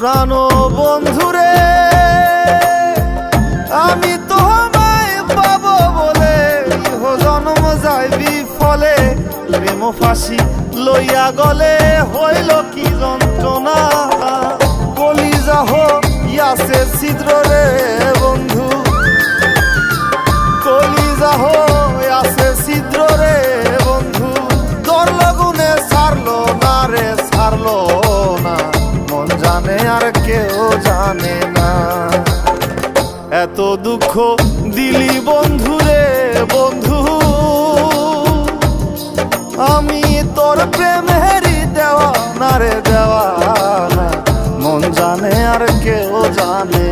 প্রাণ বন্ধুরে আমি তোমায় পাবো বলে ইহ জন্ম যায় বিফলে প্রেম ফাঁসি লইয়া গলে হইল কি যন্ত্রণা কলিজা হইয়াছে ছিদ্র রে বন্ধু কলিজা হইয়াছে ছিদ্র রে বন্ধু তোর লগুনে ছাড়লো না রে ছাড়লো না মন জানে আর কেউ জানে না এত দুঃখ দিলি বন্ধু রে বন্ধু আমি তোর প্রেমেরই দেওয়া না রে দেওয়া না মন জানে আর কেউ জানে